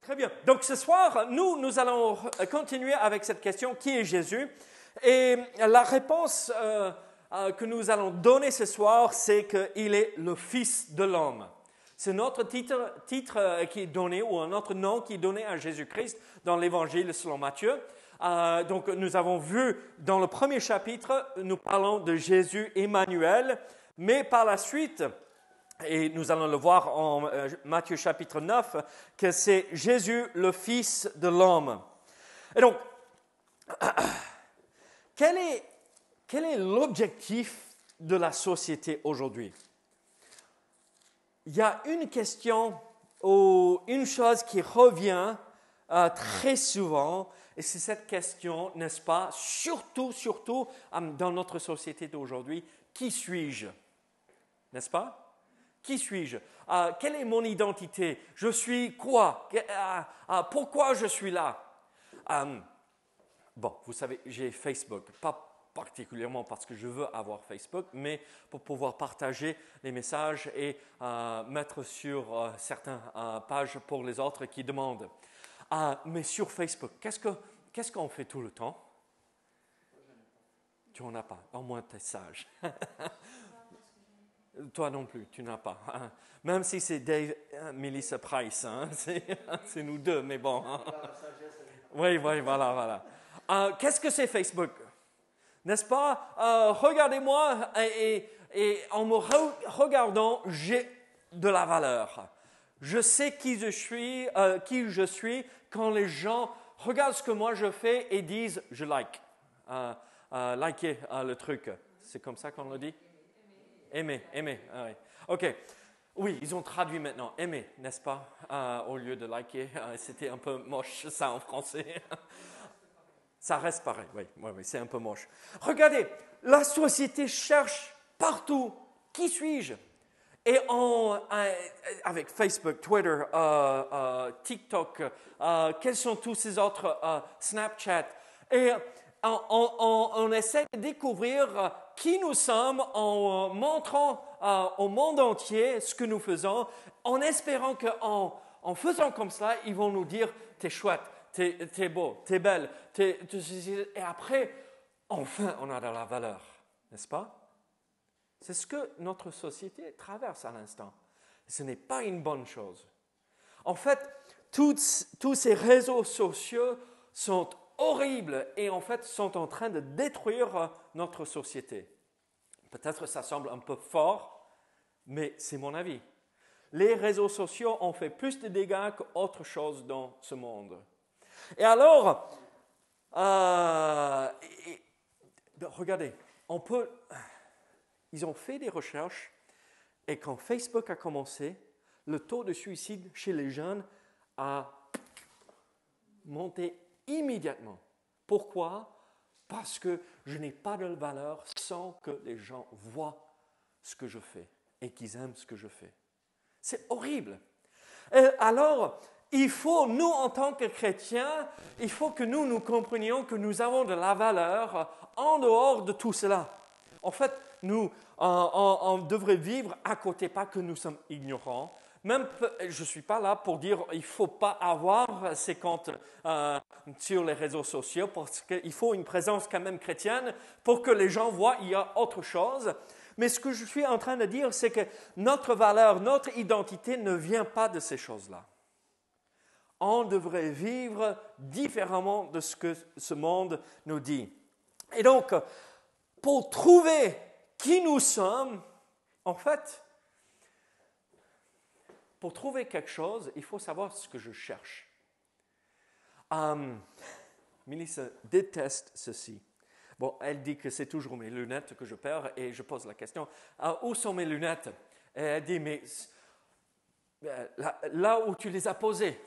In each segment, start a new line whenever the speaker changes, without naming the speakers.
Très bien. Donc ce soir, nous allons continuer avec cette question, qui est Jésus? Et la réponse que nous allons donner ce soir, c'est qu'il est le Fils de l'homme. C'est notre titre qui est donné, ou un autre nom qui est donné à Jésus-Christ dans l'Évangile selon Matthieu. Donc nous avons vu dans le premier chapitre, nous parlons de Jésus Emmanuel, mais par la suite, et nous allons le voir en Matthieu chapitre 9, que c'est Jésus le Fils de l'homme. Et donc, quel est l'objectif de la société aujourd'hui? Il y a une question ou une chose qui revient très souvent, et c'est cette question, n'est-ce pas, surtout dans notre société d'aujourd'hui, qui suis-je? N'est-ce pas? Qui suis-je? Quelle est mon identité? Je suis quoi? Pourquoi je suis là? Bon, vous savez, j'ai Facebook, pas particulièrement parce que je veux avoir Facebook, mais pour pouvoir partager les messages et mettre sur certaines pages pour les autres qui demandent. Mais sur Facebook, qu'est-ce qu'on fait tout le temps? Tu n'en as pas, au moins tu es sage. Toi non plus, tu n'as pas. Même si c'est Dave, Melissa Price, hein, c'est nous deux, mais bon. Hein. Oui, voilà. Qu'est-ce que c'est Facebook? N'est-ce pas? Regardez-moi et en me regardant, j'ai de la valeur. Je sais qui je suis quand les gens regardent ce que moi je fais et disent « je like ». Liker le truc. C'est comme ça qu'on le dit? Aimer. Ah, oui. OK. Oui, ils ont traduit maintenant. Aimer, n'est-ce pas? Au lieu de liker. C'était un peu moche, ça, en français. Ça reste pareil. Oui, c'est un peu moche. Regardez, la société cherche partout. Qui suis-je? Et avec Facebook, Twitter, TikTok, quels sont tous ces autres Snapchat? Et on essaie de découvrir qui nous sommes en montrant au monde entier ce que nous faisons, en espérant qu'en faisant comme cela, ils vont nous dire « t'es chouette, t'es beau, t'es belle ». Et après, enfin, on a de la valeur, n'est-ce pas? C'est ce que notre société traverse à l'instant. Ce n'est pas une bonne chose. En fait, tous ces réseaux sociaux sont horribles et en fait sont en train de détruire notre société. Peut-être ça semble un peu fort, mais c'est mon avis. Les réseaux sociaux ont fait plus de dégâts qu'autre chose dans ce monde. Et alors, regardez, ils ont fait des recherches et quand Facebook a commencé, le taux de suicide chez les jeunes a monté immédiatement. Pourquoi? Parce que je n'ai pas de valeur sans que les gens voient ce que je fais et qu'ils aiment ce que je fais. C'est horrible. Alors, il faut, nous, en tant que chrétiens, il faut que nous comprenions que nous avons de la valeur en dehors de tout cela. En fait, on devrait vivre à côté, pas que nous sommes ignorants. Même, je ne suis pas là pour dire qu'il ne faut pas avoir ces comptes sur les réseaux sociaux parce qu'il faut une présence quand même chrétienne pour que les gens voient qu'il y a autre chose. Mais ce que je suis en train de dire, c'est que notre valeur, notre identité ne vient pas de ces choses-là. On devrait vivre différemment de ce que ce monde nous dit. Et donc, pour trouver qui nous sommes, en fait, pour trouver quelque chose, il faut savoir ce que je cherche. Melissa déteste ceci. Bon, elle dit que c'est toujours mes lunettes que je perds et je pose la question, où sont mes lunettes? Et elle dit, mais là où tu les as posées.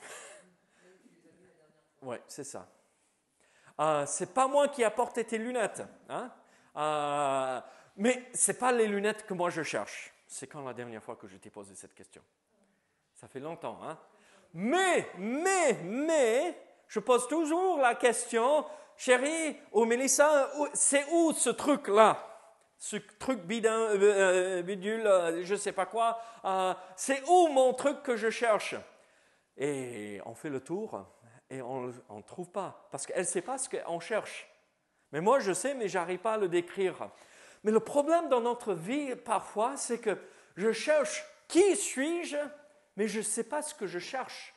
Oui, c'est ça. C'est pas moi qui ai apporté tes lunettes. Hein? Mais ce n'est pas les lunettes que moi je cherche. C'est quand la dernière fois que je t'ai posé cette question? Ça fait longtemps, hein? Mais, je pose toujours la question, chérie ou Mélissa, c'est où ce truc-là? Ce truc bidule, je ne sais pas quoi. C'est où mon truc que je cherche? Et on fait le tour et on ne trouve pas. Parce qu'elle ne sait pas ce qu'on cherche. Mais moi, je sais, mais je n'arrive pas à le décrire. Mais le problème dans notre vie, parfois, c'est que je cherche qui suis-je, mais je ne sais pas ce que je cherche.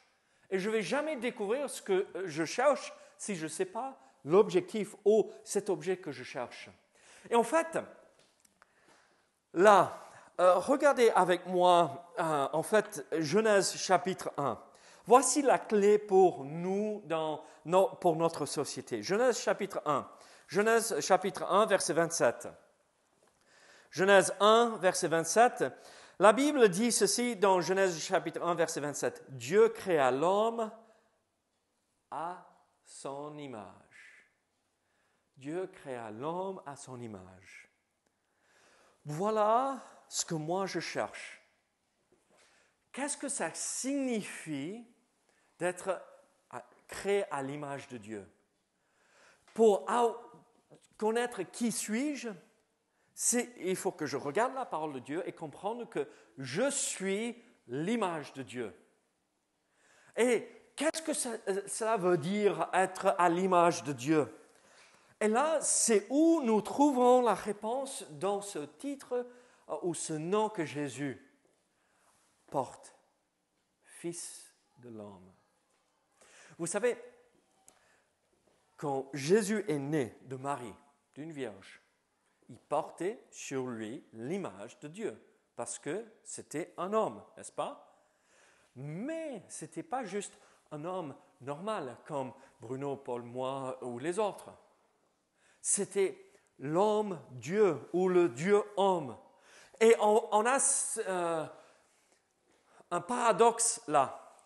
Et je ne vais jamais découvrir ce que je cherche si je ne sais pas l'objectif ou cet objet que je cherche. Et en fait, là, regardez avec moi, en fait, Genèse chapitre 1. Voici la clé pour nous, pour notre société. Genèse chapitre 1. Genèse chapitre 1, verset 27. Genèse 1, verset 27. La Bible dit ceci dans Genèse chapitre 1, verset 27. Dieu créa l'homme à son image. Dieu créa l'homme à son image. Voilà ce que moi je cherche. Qu'est-ce que ça signifie d'être créé à l'image de Dieu? Pour connaître qui suis-je, il faut que je regarde la parole de Dieu et comprendre que je suis l'image de Dieu. Et qu'est-ce que cela veut dire être à l'image de Dieu? Et là, c'est où nous trouvons la réponse dans ce titre ou ce nom que Jésus porte, Fils de l'homme. Vous savez, quand Jésus est né de Marie, d'une vierge, il portait sur lui l'image de Dieu, parce que c'était un homme, n'est-ce pas? Mais ce n'était pas juste un homme normal, comme Bruno, Paul, moi ou les autres. C'était l'homme Dieu ou le Dieu homme. Et on a un paradoxe là.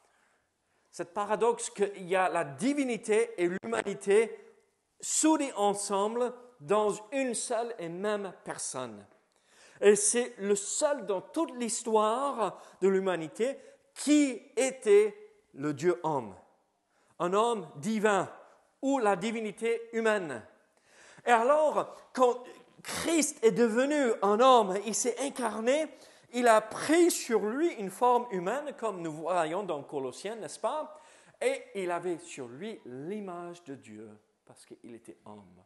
Ce paradoxe qu'il y a la divinité et l'humanité soudées ensemble dans une seule et même personne. Et c'est le seul dans toute l'histoire de l'humanité qui était le Dieu homme. Un homme divin ou la divinité humaine. Et alors, quand Christ est devenu un homme, il s'est incarné, il a pris sur lui une forme humaine, comme nous voyons dans Colossiens, n'est-ce pas? Et il avait sur lui l'image de Dieu, parce qu'il était homme.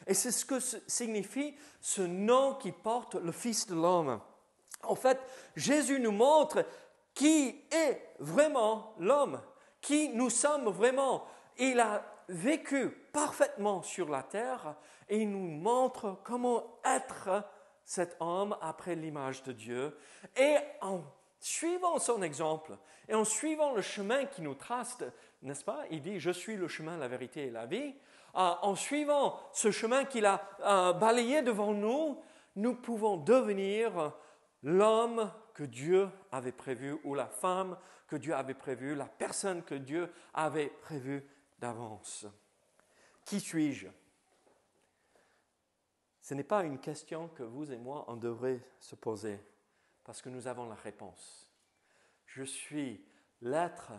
Et c'est ce que signifie ce nom qui porte le Fils de l'homme. En fait, Jésus nous montre qui est vraiment l'homme, qui nous sommes vraiment. Il a vécu parfaitement sur la terre et il nous montre comment être cet homme après l'image de Dieu. Et en suivant son exemple et en suivant le chemin qu'il nous trace, n'est-ce pas? Il dit « Je suis le chemin, la vérité et la vie ». En suivant ce chemin qu'il a balayé devant nous, nous pouvons devenir l'homme que Dieu avait prévu ou la femme que Dieu avait prévue, la personne que Dieu avait prévue d'avance. Qui suis-je? Ce n'est pas une question que vous et moi, on devrait se poser, parce que nous avons la réponse. Je suis l'être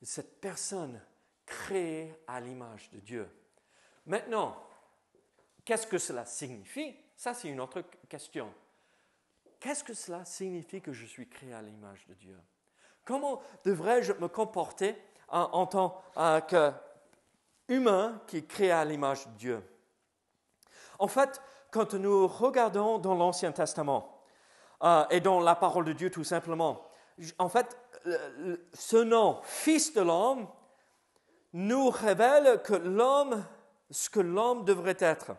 de cette personne créée à l'image de Dieu. Maintenant, qu'est-ce que cela signifie? Ça, c'est une autre question. Qu'est-ce que cela signifie que je suis créé à l'image de Dieu? Comment devrais-je me comporter en tant qu'humain qui est créé à l'image de Dieu? En fait, quand nous regardons dans l'Ancien Testament et dans la parole de Dieu tout simplement, en fait, ce nom, Fils de l'homme, nous révèle que ce que l'homme devrait être.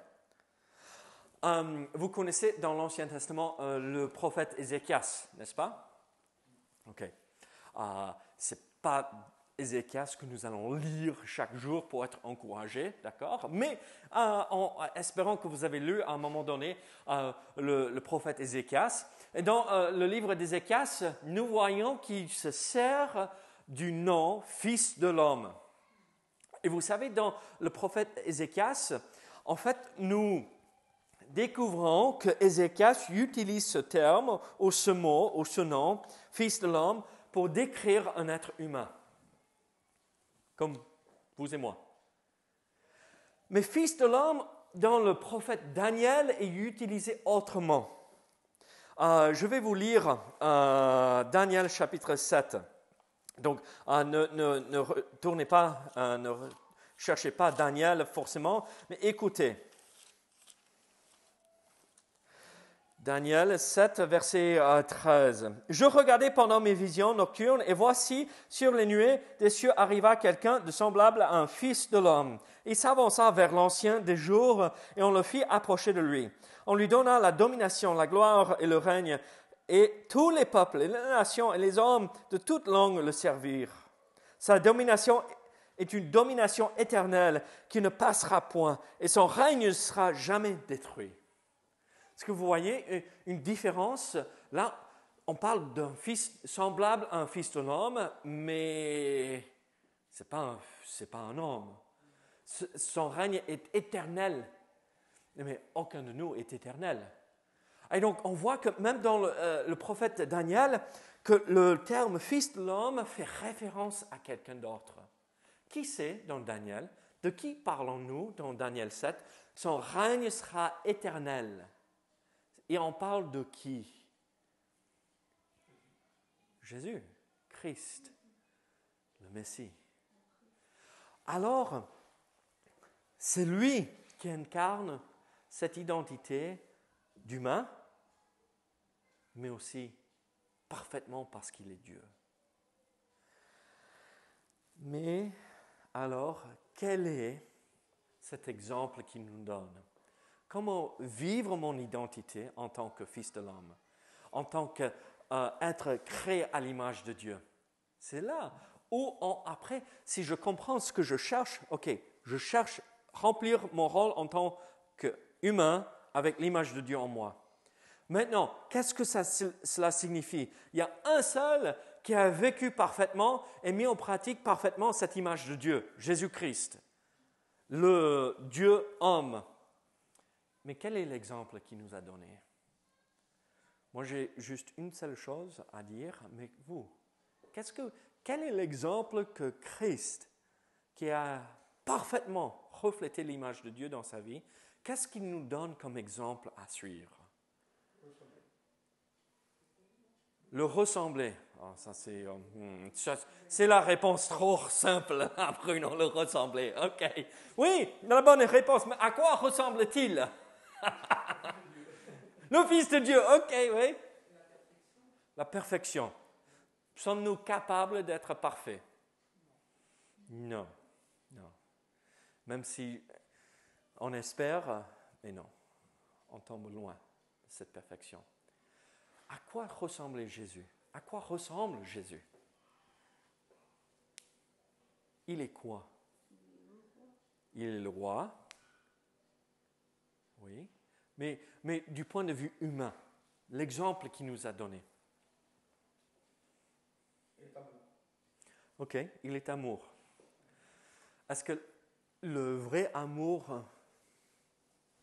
Vous connaissez dans l'Ancien Testament le prophète Ézéchias, n'est-ce pas? Ok. Ce n'est pas Ézéchias que nous allons lire chaque jour pour être encouragés, d'accord? Mais en espérant que vous avez lu à un moment donné le prophète Ézéchias. Et dans le livre d'Ézéchias, nous voyons qu'il se sert du nom Fils de l'homme. Et vous savez, dans le prophète Ézéchias, en fait, nous découvrons que Ézéchias utilise ce terme ou ce mot ou ce nom, Fils de l'homme, pour décrire un être humain, comme vous et moi. Mais Fils de l'homme, dans le prophète Daniel, est utilisé autrement. Je vais vous lire Daniel chapitre 7. Donc, ne retournez pas, ne cherchez pas Daniel forcément, mais écoutez. Daniel 7, verset 13. « Je regardais pendant mes visions nocturnes, et voici, sur les nuées des cieux arriva quelqu'un de semblable à un fils de l'homme. Il s'avança vers l'ancien des jours, et on le fit approcher de lui. On lui donna la domination, la gloire et le règne, et tous les peuples, et les nations, et les hommes de toutes langues le servirent. Sa domination est une domination éternelle qui ne passera point, et son règne ne sera jamais détruit. » Est-ce que vous voyez une différence? Là, on parle d'un fils semblable à un fils de l'homme, mais ce n'est pas un homme. Son règne est éternel, mais aucun de nous est éternel. Et donc, on voit que même dans le prophète Daniel, que le terme fils de l'homme fait référence à quelqu'un d'autre. Qui c'est dans Daniel? De qui parlons-nous dans Daniel 7? Son règne sera éternel. Et on parle de qui? Jésus, Christ, le Messie. Alors, c'est lui qui incarne cette identité d'humain, mais aussi parfaitement parce qu'il est Dieu. Mais alors, quel est cet exemple qu'il nous donne? Comment vivre mon identité en tant que fils de l'homme, en tant qu'être créé à l'image de Dieu? C'est là où, après, si je comprends ce que je cherche, je cherche remplir mon rôle en tant qu'humain avec l'image de Dieu en moi. Maintenant, qu'est-ce que cela signifie? Il y a un seul qui a vécu parfaitement et mis en pratique parfaitement cette image de Dieu, Jésus-Christ, le Dieu homme. Mais quel est l'exemple qu'il nous a donné? Moi, j'ai juste une seule chose à dire, mais vous, quel est l'exemple que Christ, qui a parfaitement reflété l'image de Dieu dans sa vie, qu'est-ce qu'il nous donne comme exemple à suivre? Le ressembler. Oh, c'est la réponse trop simple à Bruno, le ressembler. OK. Oui, la bonne réponse. Mais à quoi ressemble-t-il? Le Fils de Dieu. OK, oui. La perfection. Sommes-nous capables d'être parfaits? Non. Non. Même si on espère, mais non. On tombe loin de cette perfection. À quoi ressemblait Jésus? À quoi ressemble Jésus? Il est quoi? Il est le roi. Oui. Mais du point de vue humain, l'exemple qu'il nous a donné. OK, il est amour. Est-ce que le vrai amour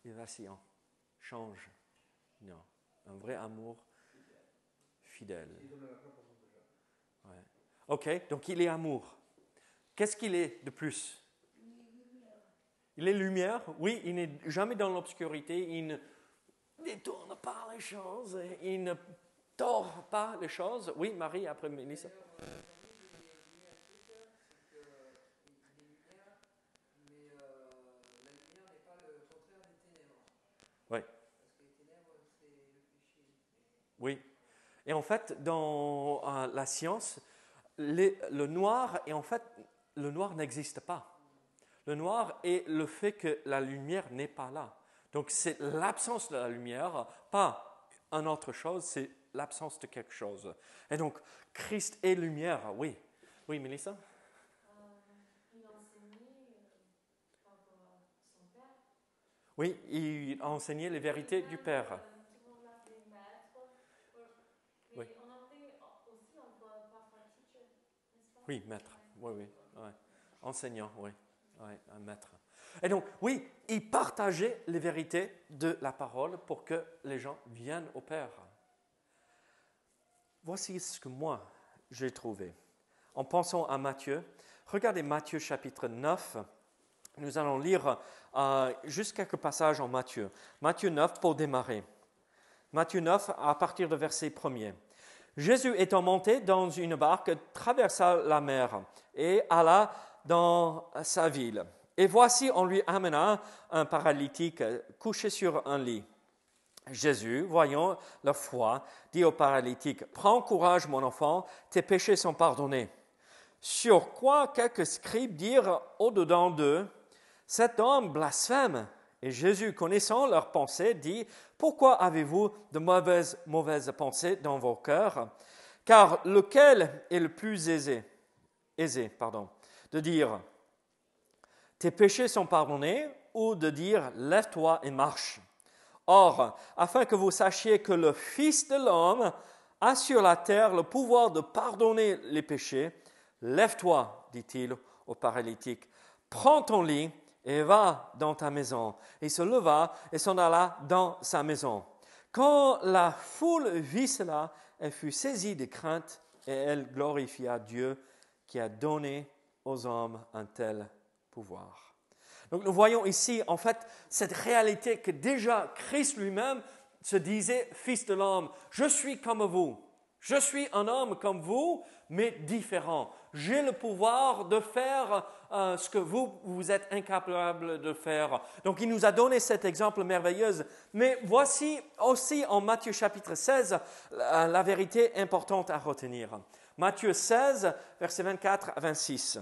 est vacillant, change? Non. Un vrai amour fidèle. Ouais. OK, donc il est amour. Qu'est-ce qu'il est de plus? Il est lumière. Oui, il n'est jamais dans l'obscurité. Il ne détourne pas les choses. Il ne tord pas les choses. Oui, Marie, après Mélissa. Oui. Oui. Et en fait, dans la science, le noir, le noir n'existe pas. Le noir est le fait que la lumière n'est pas là. Donc, c'est l'absence de la lumière, pas une autre chose, c'est l'absence de quelque chose. Et donc, Christ est lumière, oui. Oui, Mélissa?
Il enseignait par rapport à son père.
Oui, il a enseigné les vérités du Père.
Tout le monde l'appelait maître. Mais
Oui.
en anglais aussi, on voit parfois teacher, n'est-ce pas?
Oui, maître. Oui, oui. Ouais. Enseignant, oui. Oui, un maître. Et donc, oui, il partageait les vérités de la parole pour que les gens viennent au Père. Voici ce que moi, j'ai trouvé. En pensant à Matthieu, regardez Matthieu chapitre 9. Nous allons lire juste quelques passages en Matthieu. Matthieu 9 pour démarrer. Matthieu 9 à partir du verset 1er. « Jésus étant monté dans une barque, traversa la mer et alla dans sa ville. Et voici, on lui amena un paralytique couché sur un lit. Jésus, voyant leur foi, dit au paralytique, « Prends courage, mon enfant, tes péchés sont pardonnés. » Sur quoi quelques scribes dirent au-dedans d'eux, « Cet homme blasphème. » Et Jésus, connaissant leurs pensées, dit, « Pourquoi avez-vous de mauvaises pensées dans vos cœurs? Car lequel est le plus aisé de dire, tes péchés sont pardonnés, ou de dire, lève-toi et marche. Or, afin que vous sachiez que le Fils de l'homme a sur la terre le pouvoir de pardonner les péchés, lève-toi, dit-il au paralytique, prends ton lit et va dans ta maison. Il se leva et s'en alla dans sa maison. Quand la foule vit cela, elle fut saisie de crainte et elle glorifia Dieu qui a donné aux hommes un tel pouvoir. Donc nous voyons ici en fait cette réalité que déjà Christ lui-même se disait Fils de l'homme, je suis comme vous, je suis un homme comme vous, mais différent. J'ai le pouvoir de faire ce que vous êtes incapable de faire. Donc il nous a donné cet exemple merveilleux. Mais voici aussi en Matthieu chapitre 16 la vérité importante à retenir. Matthieu 16, versets 24 à 26.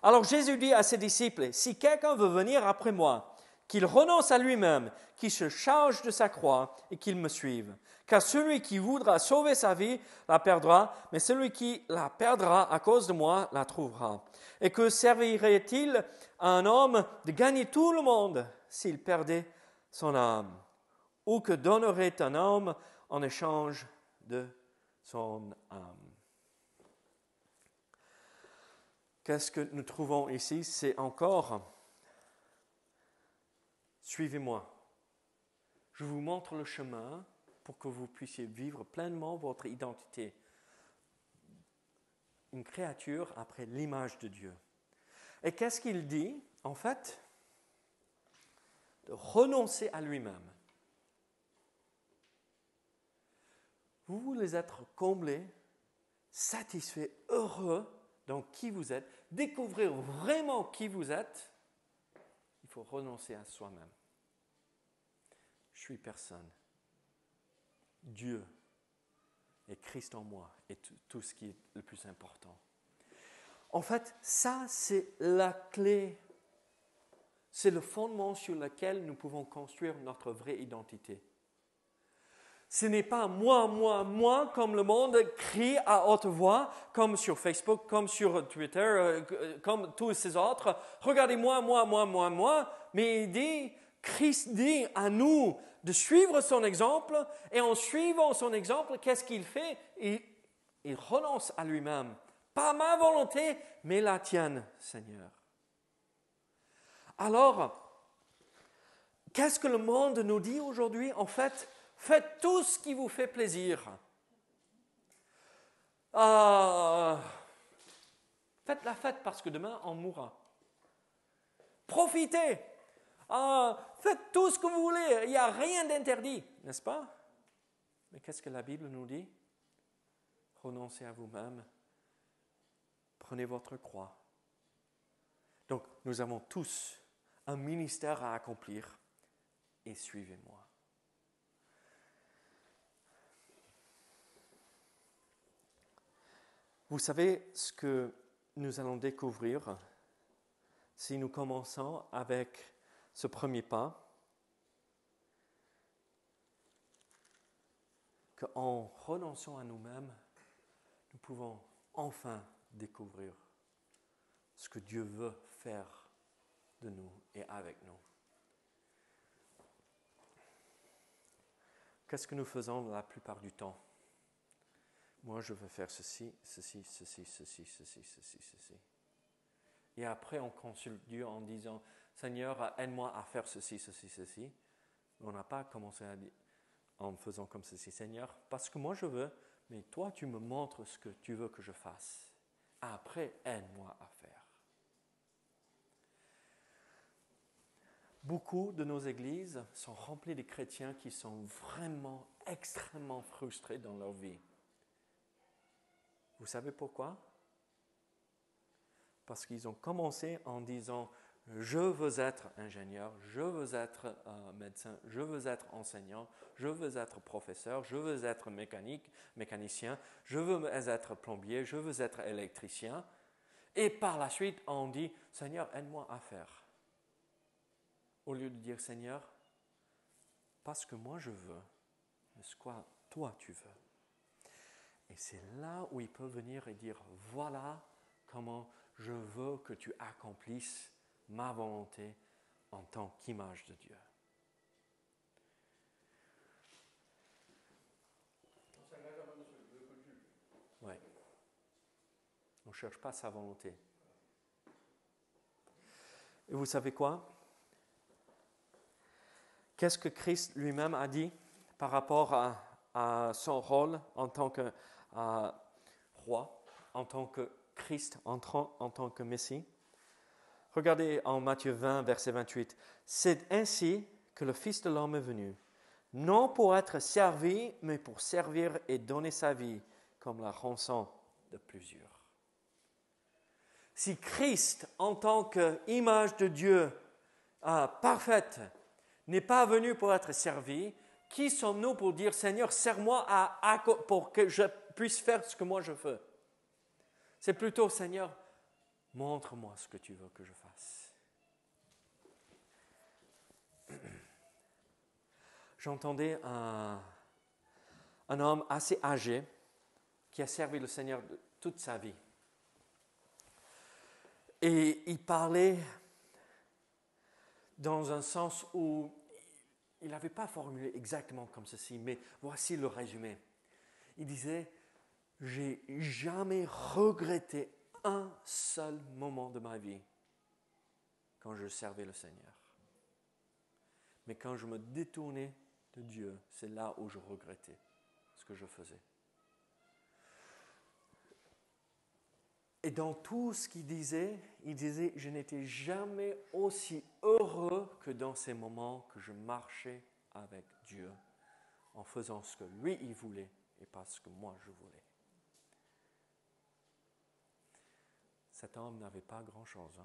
Alors Jésus dit à ses disciples, « Si quelqu'un veut venir après moi, qu'il renonce à lui-même, qu'il se charge de sa croix et qu'il me suive. Car celui qui voudra sauver sa vie la perdra, mais celui qui la perdra à cause de moi la trouvera. Et que servirait-il à un homme de gagner tout le monde s'il perdait son âme? Ou que donnerait un homme en échange de son âme? » Qu'est-ce que nous trouvons ici? C'est encore, suivez-moi. Je vous montre le chemin pour que vous puissiez vivre pleinement votre identité. Une créature après l'image de Dieu. Et qu'est-ce qu'il dit? En fait, de renoncer à lui-même. Vous voulez être comblé, satisfait, heureux dans qui vous êtes, découvrir vraiment qui vous êtes, il faut renoncer à soi-même. Je suis personne. Dieu et Christ en moi est tout ce qui est le plus important. En fait, ça c'est la clé, c'est le fondement sur lequel nous pouvons construire notre vraie identité. Ce n'est pas moi, comme le monde crie à haute voix, comme sur Facebook, comme sur Twitter, comme tous ces autres. Regardez-moi, moi. Mais il dit, Christ dit à nous de suivre son exemple, et en suivant son exemple, qu'est-ce qu'il fait? Il renonce à lui-même. Pas ma volonté, mais la tienne, Seigneur. Alors, qu'est-ce que le monde nous dit aujourd'hui? En fait, faites tout ce qui vous fait plaisir. Faites la fête parce que demain on mourra. Profitez. Faites tout ce que vous voulez. Il n'y a rien d'interdit, n'est-ce pas? Mais qu'est-ce que la Bible nous dit? Renoncez à vous-même. Prenez votre croix. Donc, nous avons tous un ministère à accomplir et suivez-moi. Vous savez ce que nous allons découvrir si nous commençons avec ce premier pas, qu'en renonçant à nous-mêmes, nous pouvons enfin découvrir ce que Dieu veut faire de nous et avec nous. Qu'est-ce que nous faisons la plupart du temps? Moi, je veux faire ceci. Et après, on consulte Dieu en disant, Seigneur, aide-moi à faire ceci. On n'a pas commencé en faisant comme ceci, Seigneur, parce que moi je veux, mais toi tu me montres ce que tu veux que je fasse. Après, aide-moi à faire. Beaucoup de nos églises sont remplies de chrétiens qui sont vraiment extrêmement frustrés dans leur vie. Vous savez pourquoi? Parce qu'ils ont commencé en disant « Je veux être ingénieur, je veux être médecin, je veux être enseignant, je veux être professeur, je veux être mécanicien, je veux être plombier, je veux être électricien. » Et par la suite, on dit « Seigneur, aide-moi à faire. » Au lieu de dire « Seigneur, pas ce que moi je veux, mais ce que toi tu veux. » Et c'est là où il peut venir et dire « Voilà comment je veux que tu accomplisses ma volonté en tant qu'image de Dieu. » Oui. On ne cherche pas sa volonté. Et vous savez quoi? Qu'est-ce que Christ lui-même a dit par rapport à son rôle en tant que roi, en tant que Christ, en tant que Messie? Regardez en Matthieu 20, verset 28. « C'est ainsi que le Fils de l'homme est venu, non pour être servi, mais pour servir et donner sa vie comme la rançon de plusieurs. » Si Christ, en tant qu'image de Dieu parfaite, n'est pas venu pour être servi, qui sommes-nous pour dire « Seigneur, sers-moi pour que je puisse faire ce que moi je veux ?» C'est plutôt « Seigneur, montre-moi ce que tu veux que je fasse. » J'entendais un homme assez âgé qui a servi le Seigneur toute sa vie. Et il parlait dans un sens où il n'avait pas formulé exactement comme ceci, mais voici le résumé. Il disait « J'ai jamais regretté un seul moment de ma vie quand je servais le Seigneur. Mais quand je me détournais de Dieu, c'est là où je regrettais ce que je faisais. » Et dans tout ce qu'il disait, « Je n'étais jamais aussi heureux que dans ces moments que je marchais avec Dieu, en faisant ce que lui, il voulait et pas ce que moi, je voulais. » Cet homme n'avait pas grand-chose.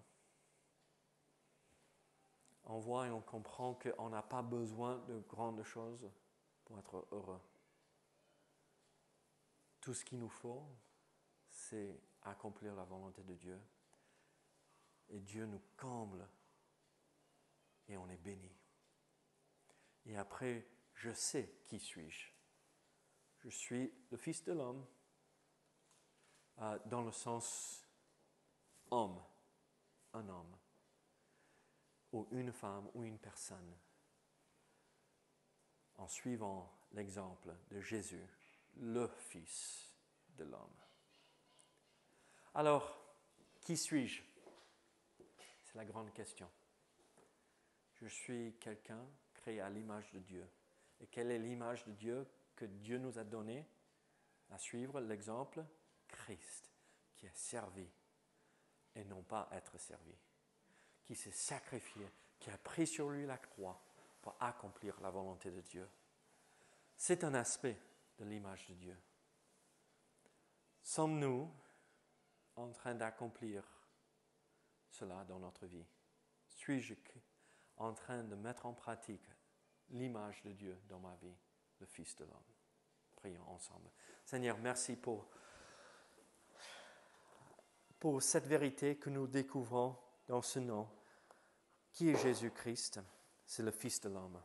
On voit et on comprend qu'on n'a pas besoin de grandes choses pour être heureux. Tout ce qu'il nous faut, c'est accomplir la volonté de Dieu. Et Dieu nous comble et on est béni. Et après, je sais qui suis-je. Je suis le Fils de l'homme dans le sens homme, un homme, ou une femme ou une personne, en suivant l'exemple de Jésus, le Fils de l'homme. Alors, qui suis-je? C'est la grande question. Je suis quelqu'un créé à l'image de Dieu. Et quelle est l'image de Dieu que Dieu nous a donnée à suivre? L'exemple, Christ, qui a servi et non pas être servi, qui s'est sacrifié, qui a pris sur lui la croix pour accomplir la volonté de Dieu. C'est un aspect de l'image de Dieu. Sommes-nous en train d'accomplir cela dans notre vie? Suis-je en train de mettre en pratique l'image de Dieu dans ma vie, le Fils de l'homme? Prions ensemble. Seigneur, merci pour cette vérité que nous découvrons dans ce nom, qui est Jésus-Christ, c'est le Fils de l'homme.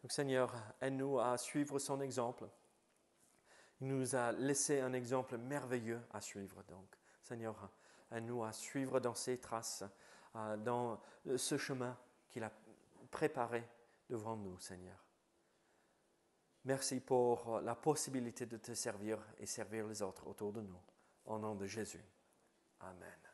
Donc Seigneur, aide-nous à suivre son exemple. Il nous a laissé un exemple merveilleux à suivre. Donc, Seigneur, aide-nous à suivre dans ses traces, dans ce chemin qu'il a préparé devant nous, Seigneur. Merci pour la possibilité de te servir et servir les autres autour de nous. Au nom de Jésus. Amen.